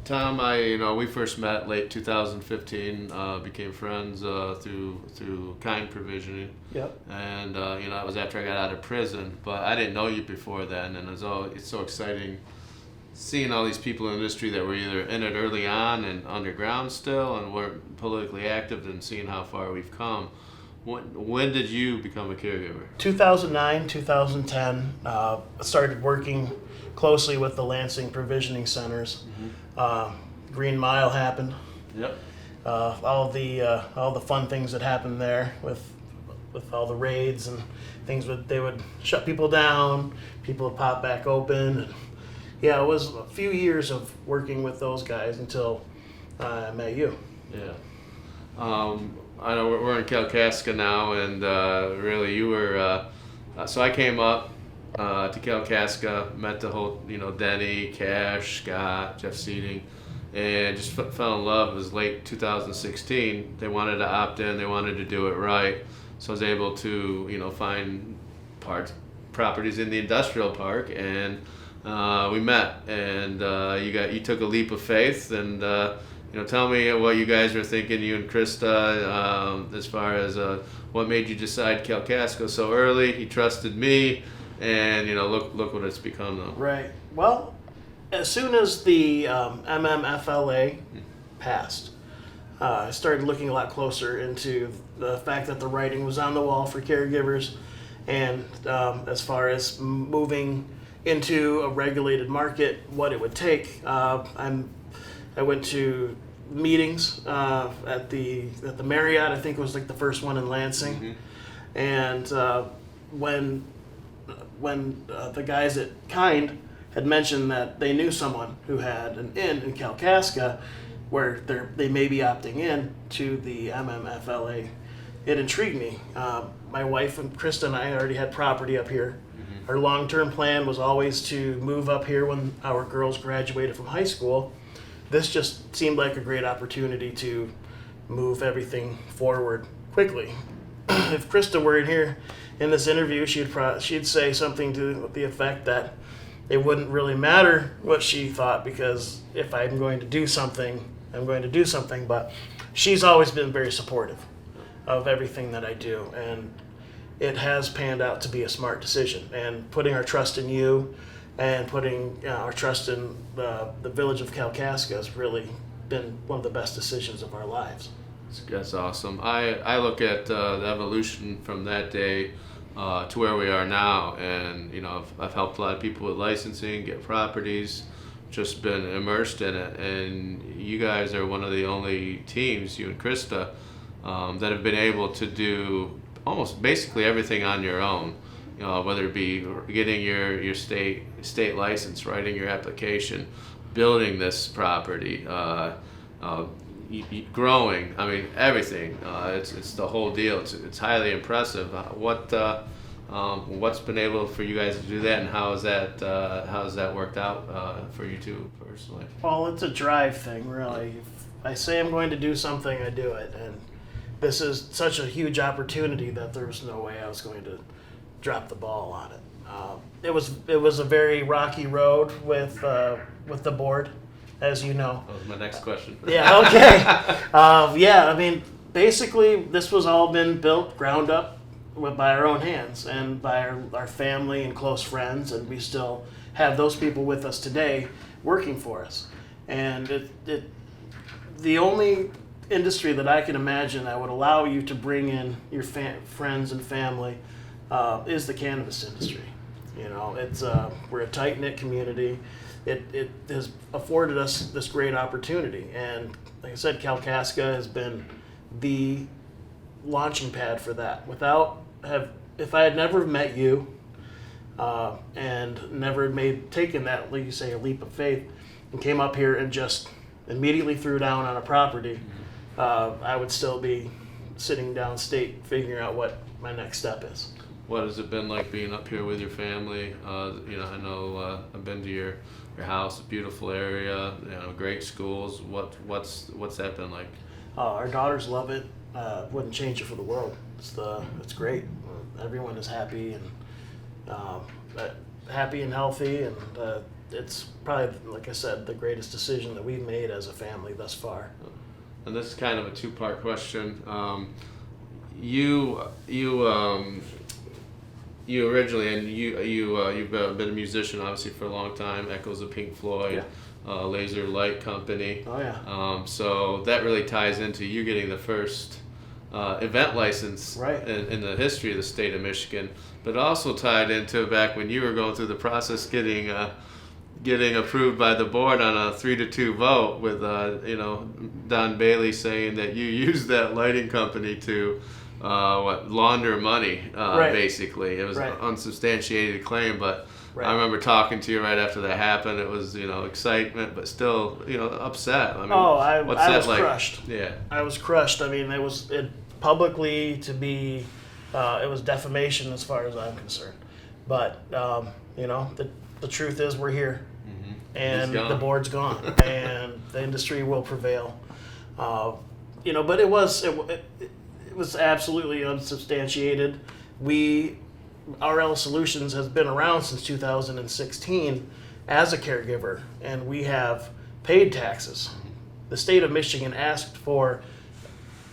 Tom, we first met late 2015. Became friends through kind provisioning. Yep. And it was after I got out of prison, but I didn't know you before then, and it's so exciting seeing all these people in the industry that were either in it early on and underground still and weren't politically active, and seeing how far we've come. When did you become a caregiver? 2009, 2010, started working closely with the Lansing provisioning centers. Green Mile happened. Yep. All the fun things that happened there with all the raids and things. They would shut people down, people would pop back open. And yeah, it was a few years of working with those guys until I met you. Yeah. I know we're in Kalkaska now, and really you were. So I came up to Kalkaska, met the whole, Denny, Cash, Scott, Jeff Seating, and just fell in love. It was late 2016. They wanted to opt in. They wanted to do it right. So I was able to, find properties in the industrial park, and we met. And you took a leap of faith, and tell me what you guys were thinking, you and Krista, as far as what made you decide Kalkaska so early. You trusted me, and look what it's become now. Right. Well, as soon as the MMFLA passed, I started looking a lot closer into the fact that the writing was on the wall for caregivers, and as far as moving into a regulated market, what it would take. I went to meetings at the Marriott. I think it was like the first one in Lansing, and when the guys at Kind had mentioned that they knew someone who had an inn in Kalkaska where they may be opting in to the MMFLA, it intrigued me. My wife and Krista and I already had property up here. Our long-term plan was always to move up here when our girls graduated from high school. This just seemed like a great opportunity to move everything forward quickly. If Krista were in here in this interview, she'd say something to the effect that it wouldn't really matter what she thought, because if I'm going to do something, I'm going to do something. But she's always been very supportive of everything that I do, and it has panned out to be a smart decision. And putting our trust in you and putting our trust in the village of Kalkaska has really been one of the best decisions of our lives. That's awesome. I look at the evolution from that day to where we are now, and I've helped a lot of people with licensing, get properties, just been immersed in it, and you guys are one of the only teams, you and Krista, that have been able to do almost basically everything on your own. Whether it be getting your state license, writing your application, building this property, growing. I mean, everything. It's the whole deal. It's highly impressive. What's been able for you guys to do that, and how has that worked out for you two personally? Well, it's a drive thing, really. If I say I'm going to do something, I do it, and this is such a huge opportunity that there was no way I was going to drop the ball on it. It was a very rocky road with the board, as you know. That was my next question. Yeah. Okay. I mean, basically, this was all been built ground up by our own hands and by our family and close friends, and we still have those people with us today working for us. And the only industry that I can imagine that would allow you to bring in your friends and family is the cannabis industry. We're a tight-knit community. It has afforded us this great opportunity, and like I said, Kalkaska has been the launching pad for that. If I had never met you and never taken that, like you say, a leap of faith, and came up here and just immediately threw down on a property, I would still be sitting downstate figuring out what my next step is. What has it been like being up here with your family? I know I've been to your house, a beautiful area, great schools. What's that been like? Our daughters love it. Wouldn't change it for the world. It's great. Everyone is happy and healthy, and it's probably, like I said, the greatest decision that we've made as a family thus far. And this is kind of a two-part question. You originally, and you've been a musician obviously for a long time. Echoes of Pink Floyd, Laser Light Company. Oh yeah. So that really ties into you getting the first event license in the history of the state of Michigan, but also tied into back when you were going through the process getting approved by the board on a 3-2 vote with Don Bailey saying that you used that lighting company to launder money, basically. It was an unsubstantiated claim, but I remember talking to you right after that happened. It was excitement, but still upset. I mean, I was like? Crushed. Yeah, I was crushed. I mean, it publicly to be it was defamation as far as I'm concerned. But the truth is we're here, and the board's gone, and the industry will prevail. But it was absolutely unsubstantiated. RL Solutions has been around since 2016 as a caregiver, and we have paid taxes. The state of Michigan asked for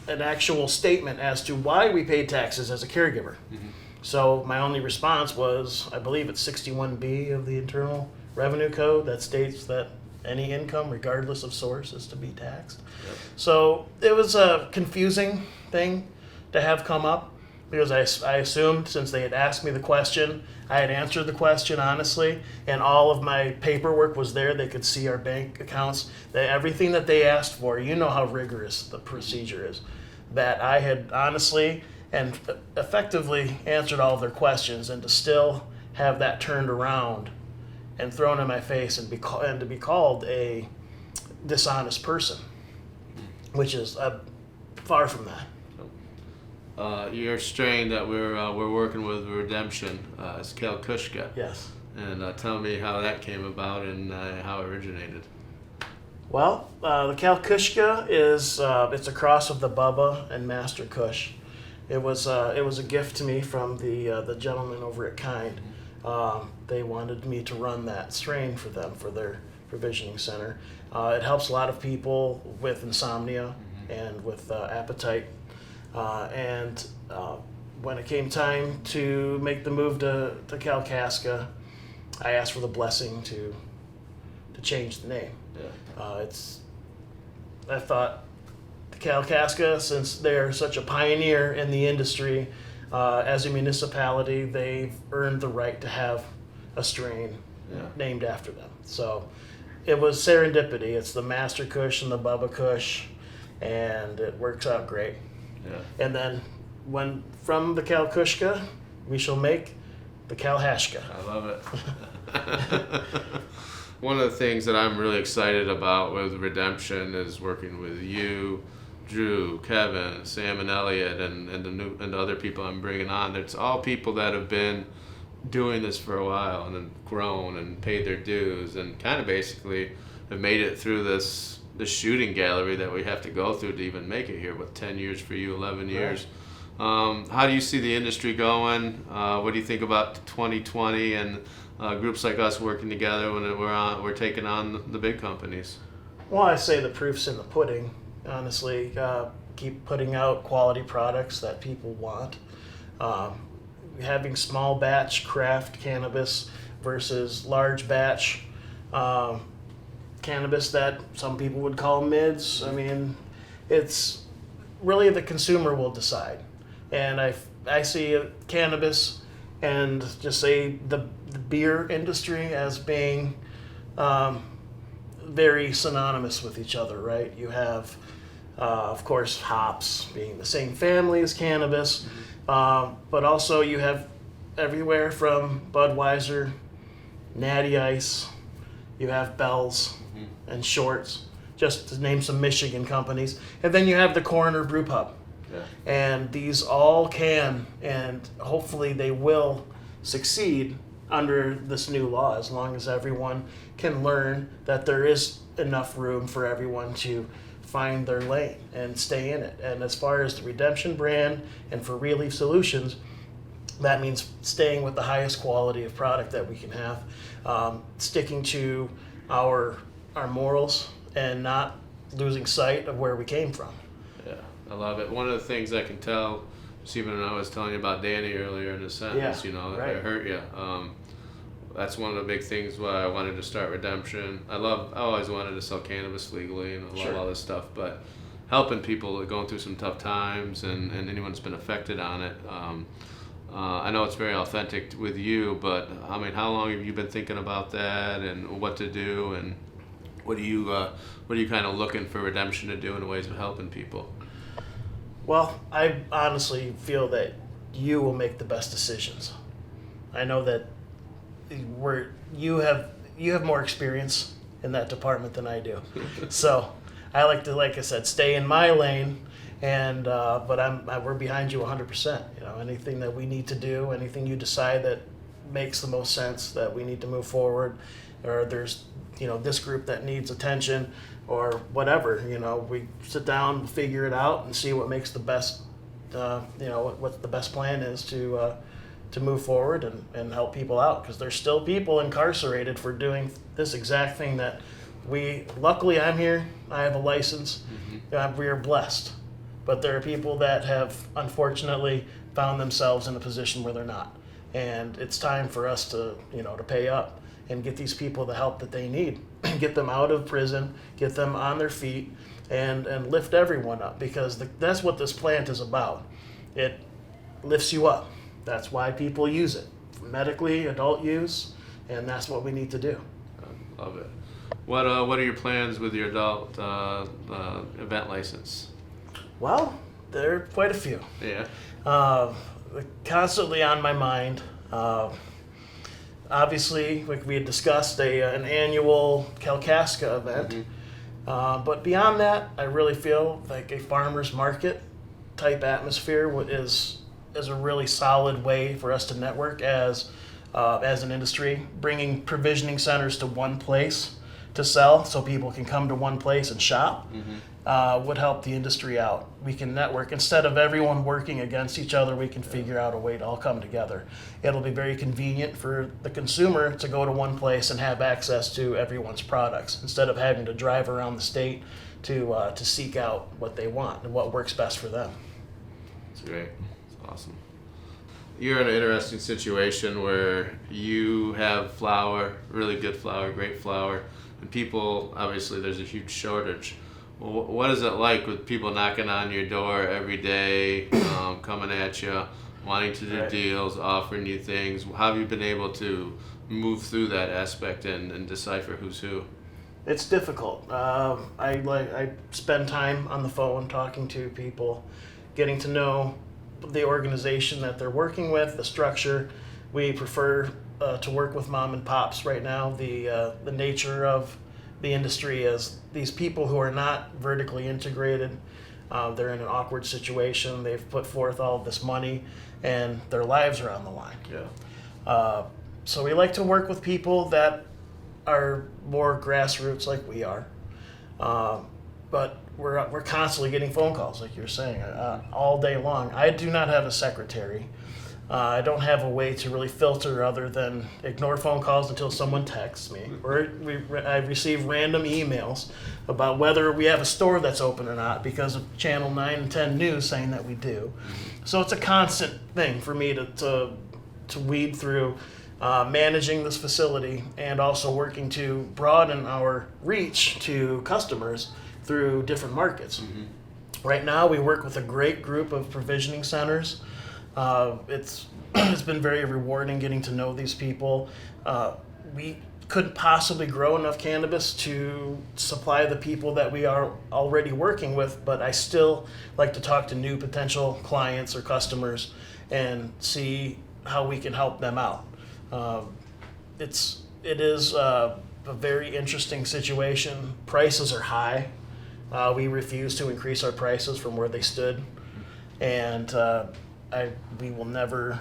an actual statement as to why we paid taxes as a caregiver. So my only response was, I believe it's 61B of the Internal Revenue Code that states that any income, regardless of source, is to be taxed. Yep. So it was a confusing thing to have come up, because I assumed since they had asked me the question, I had answered the question honestly, and all of my paperwork was there. They could see our bank accounts, everything that they asked for. You know how rigorous the procedure is. That I had honestly and effectively answered all of their questions, and to still have that turned around and thrown in my face and to be called a dishonest person, which is far from that. Your strain that we're working with Redemption is Kalkaska. Yes. And tell me how that came about and how it originated. Well, the Kalkaska is it's a cross of the Bubba and Master Kush. It was a gift to me from the gentleman over at Kind. They wanted me to run that strain for them for their provisioning center. It helps a lot of people with insomnia and with appetite. And when it came time to make the move to Kalkaska, I asked for the blessing to change the name. Yeah. I thought the Kalkaska, since they're such a pioneer in the industry, as a municipality, they've earned the right to have a strain named after them. So it was serendipity. It's the Master Kush and the Bubba Kush, and it works out great. Yeah. And then from the Kalkushka, we shall make the Kalhashka. I love it. One of the things that I'm really excited about with Redemption is working with you, Drew, Kevin, Sam, and Elliot, and the other people I'm bringing on. It's all people that have been doing this for a while and then grown and paid their dues and kind of basically have made it through this shooting gallery that we have to go through to even make it here. With 10 years for you, 11 years. Right. How do you see the industry going? What do you think about 2020 and groups like us working together when we're taking on the big companies? Well, I say the proof's in the pudding. Honestly, keep putting out quality products that people want. Having small batch craft cannabis versus large batch cannabis that some people would call mids. I mean, it's really the consumer will decide. And I see cannabis and just say the beer industry as being very synonymous with each other, right? You have, of course, hops being the same family as cannabis, but also you have everywhere from Budweiser, Natty Ice, you have Bell's and Shorts, just to name some Michigan companies. And then you have the Coroner Brew Pub. Yeah. And these all can, and hopefully they will succeed under this new law, as long as everyone can learn that there is enough room for everyone to find their lane and stay in it. And as far as the Redemption brand and for Real Leaf Solutions, That means staying with the highest quality of product that we can have, sticking to our morals, and not losing sight of where we came from. Yeah, I love it. One of the things I can tell, just even when I was telling you about Danny earlier in the sentence, Yeah, you know, right. it hurt you. That's one of the big things why I wanted to start Redemption. I always wanted to sell cannabis legally, and I love Sure. all this stuff, but helping people going through some tough times and anyone that's been affected on it. I know it's very authentic with you, but I mean, how long have you been thinking about that and what to do, and what are you kind of looking for Redemption to do in ways of helping people? Well, I honestly feel that you will make the best decisions. I know that you have more experience in that department than I do, so I like to, like I said, stay in my lane. And but we're behind you 100%. You know, anything that we need to do, anything you decide that makes the most sense, that we need to move forward, or there's, you know, this group that needs attention, or whatever. You know, we sit down, figure it out, and see what makes the best. You know, what the best plan is to move forward and help people out, because there's still people incarcerated for doing this exact thing that we. Luckily, I'm here. I have a license. We are blessed. But there are people that have unfortunately found themselves in a position where they're not. And it's time for us to, you know, to pay up and get these people the help that they need, get them out of prison, get them on their feet, and lift everyone up, because that's what this plant is about. It lifts you up. That's why people use it, medically, adult use, and that's what we need to do. I love it. What are your plans with your adult event license? Well, there are quite a few. Yeah. Constantly on my mind. Obviously, like we had discussed, an annual Kalkaska event. But beyond that, I really feel like a farmer's market type atmosphere is a really solid way for us to network as an industry, bringing provisioning centers to one place to sell, so people can come to one place and shop. Would help the industry out. We can network. Instead of everyone working against each other, we can figure out a way to all come together. It'll be very convenient for the consumer to go to one place and have access to everyone's products, instead of having to drive around the state to seek out what they want and what works best for them. That's great. That's awesome. You're in an interesting situation where you have flower, really good flower, great flower, and people, obviously there's a huge shortage. Well, what is it like with people knocking on your door every day, coming at you, wanting to do deals, offering you things? How have you been able to move through that aspect and decipher who's who? It's difficult. I spend time on the phone talking to people, getting to know the organization that they're working with, the structure. We prefer to work with mom and pops right now. The nature of the industry is these people who are not vertically integrated. They're in an awkward situation. They've put forth all of this money, and their lives are on the line. Yeah. So we like to work with people that are more grassroots, like we are. But we're constantly getting phone calls, like you're saying, all day long. I do not have a secretary. I don't have a way to really filter other than ignore phone calls until someone texts me. Or I receive random emails about whether we have a store that's open or not because of Channel 9 and 10 News saying that we do. So it's a constant thing for me to weed through managing this facility, and also working to broaden our reach to customers through different markets. Right now we work with a great group of provisioning centers. It's been very rewarding getting to know these people. We couldn't possibly grow enough cannabis to supply the people that we are already working with, but I still like to talk to new potential clients or customers and see how we can help them out. It is a very interesting situation. Prices are high. We refuse to increase our prices from where they stood, and we will never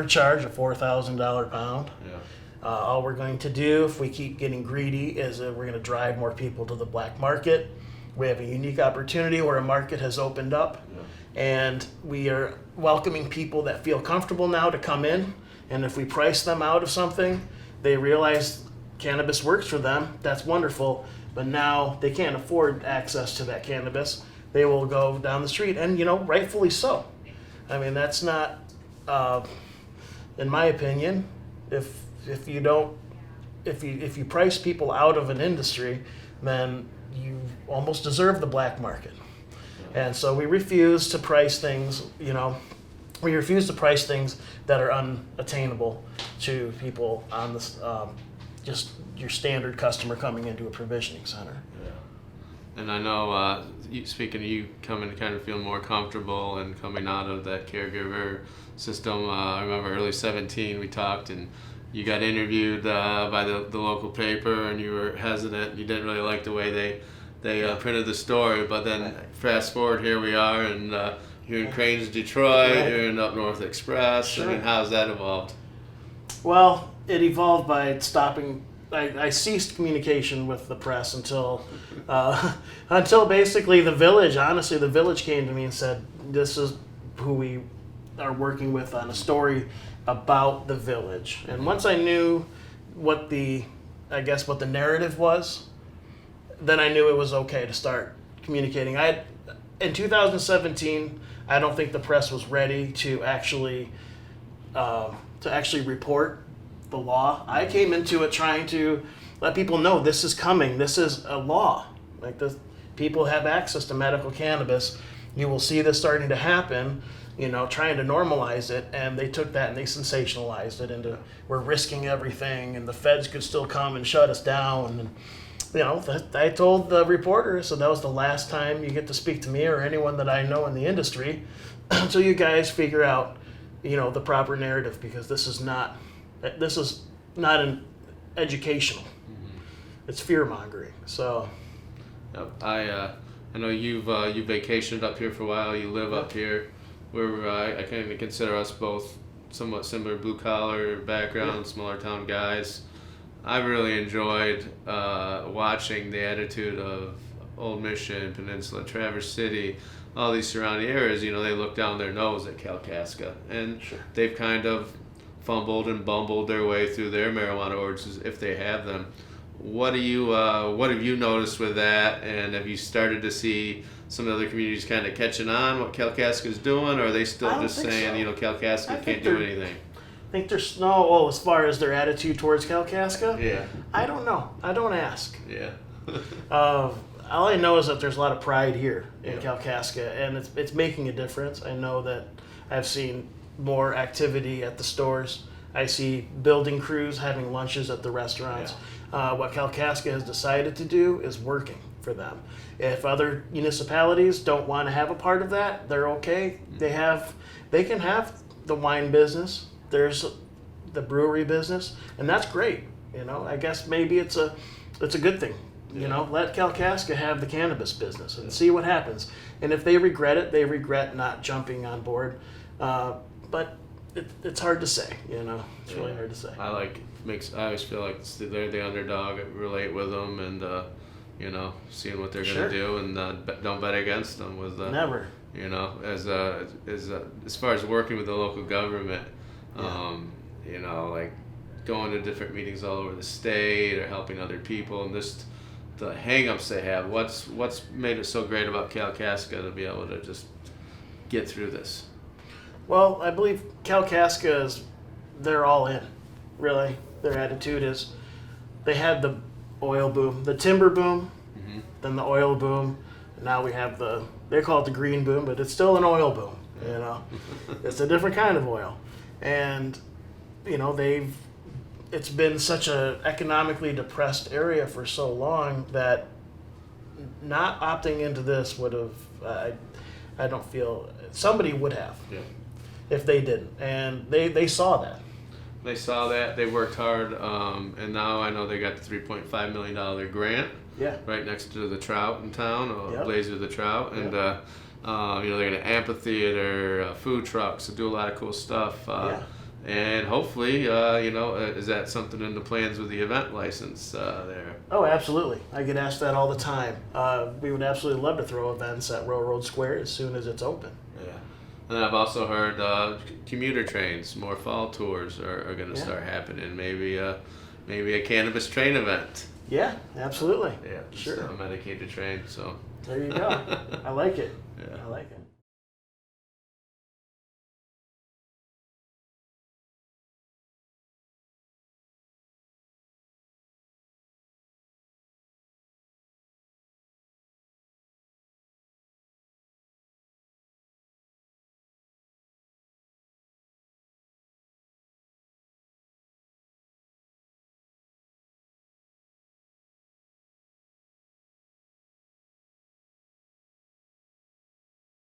charge a $4,000 pound. Yeah. All we're going to do, if we keep getting greedy, is we're going to drive more people to the black market. We have a unique opportunity where a market has opened up, and we are welcoming people that feel comfortable now to come in. And if we price them out of something, they realize cannabis works for them. That's wonderful. But now they can't afford access to that cannabis. They will go down the street, and rightfully so. I mean, that's not, in my opinion, if you price people out of an industry, then you almost deserve the black market. And so we refuse to price things, we refuse to price things that are unattainable to people on this, just your standard customer coming into a provisioning center. Yeah. And I know, speaking of you coming to kind of feel more comfortable and coming out of that caregiver system, I remember early 17 we talked, and you got interviewed by the local paper, and you were hesitant. You didn't really like the way they printed the story, but then fast forward, here we are, and you're in Cranes, Detroit, Right. you're in Up North Express. Sure. I mean, how's that evolved? Well, it evolved by stopping. I ceased communication with the press until basically the Village. Honestly, the Village came to me and said, "This is who we are working with on a story about the Village." And once I knew what the narrative was, then I knew it was okay to start communicating. In 2017, I don't think the press was ready to actually report the law. I came into it trying to let people know this is coming. This is a law. Like, people have access to medical cannabis. You will see this starting to happen. Trying to normalize it, and they took that and they sensationalized it into we're risking everything, and the feds could still come and shut us down. And I told the reporter, so that was the last time you get to speak to me or anyone that I know in the industry until you guys figure out, the proper narrative, because this is not an educational. Mm-hmm. It's fear mongering. So, I know you've vacationed up here for a while. You live up here. I kind of consider us both somewhat similar blue collar background, smaller town guys. I've really enjoyed watching the attitude of Old Mission, Peninsula, Traverse City, all these surrounding areas. They look down their nose at Kalkaska, and they've kind of fumbled and bumbled their way through their marijuana ordinances, if they have them. What have you noticed with that, and have you started to see some of the other communities kind of catching on what Kalkaska is doing, or are they still just saying, Kalkaska can't do anything? I think there's as far as their attitude towards Kalkaska? Yeah. I don't know. I don't ask. Yeah. All I know is that there's a lot of pride here in Yeah. Kalkaska, and it's making a difference. I know that I've seen more activity at the stores. I see building crews having lunches at the restaurants. What Kalkaska has decided to do is working for them. If other municipalities don't want to have a part of that, they're okay. They can have the wine business. There's the brewery business, and that's great. I guess maybe it's a good thing. Let Kalkaska have the cannabis business and see what happens. And if they regret it, they regret not jumping on board. But it's hard to say. It's really hard to say. I always feel like they're the underdog. I relate with them, and seeing what they're gonna do, and don't bet against them. With Never. As far as working with the local government, like going to different meetings all over the state or helping other people, and just the hang-ups they have. What's made it so great about Kalkaska to be able to just get through this? Well, I believe Kalkaska they're all in, really. Their attitude is, they had the oil boom, the timber boom, then the oil boom, and now we have they call it the green boom, but it's still an oil boom, It's a different kind of oil. And, it's been such a economically depressed area for so long that not opting into this would have, I don't feel, somebody would have. Yeah. If they didn't, and they saw that. They saw that. They worked hard, and now I know they got the $3.5 million grant. Yeah. Right next to the trout in town, Yep. Blaze of the Trout, and they're gonna amphitheater, food trucks, do a lot of cool stuff. And hopefully, is that something in the plans with the event license there? Oh, absolutely. I get asked that all the time. We would absolutely love to throw events at Railroad Square as soon as it's open. Yeah. And I've also heard commuter trains, more fall tours are going to Yeah. start happening. Maybe a cannabis train event. Yeah, absolutely. Yeah, just Sure. a medicated train. So There you go. I like it. yeah. I like it.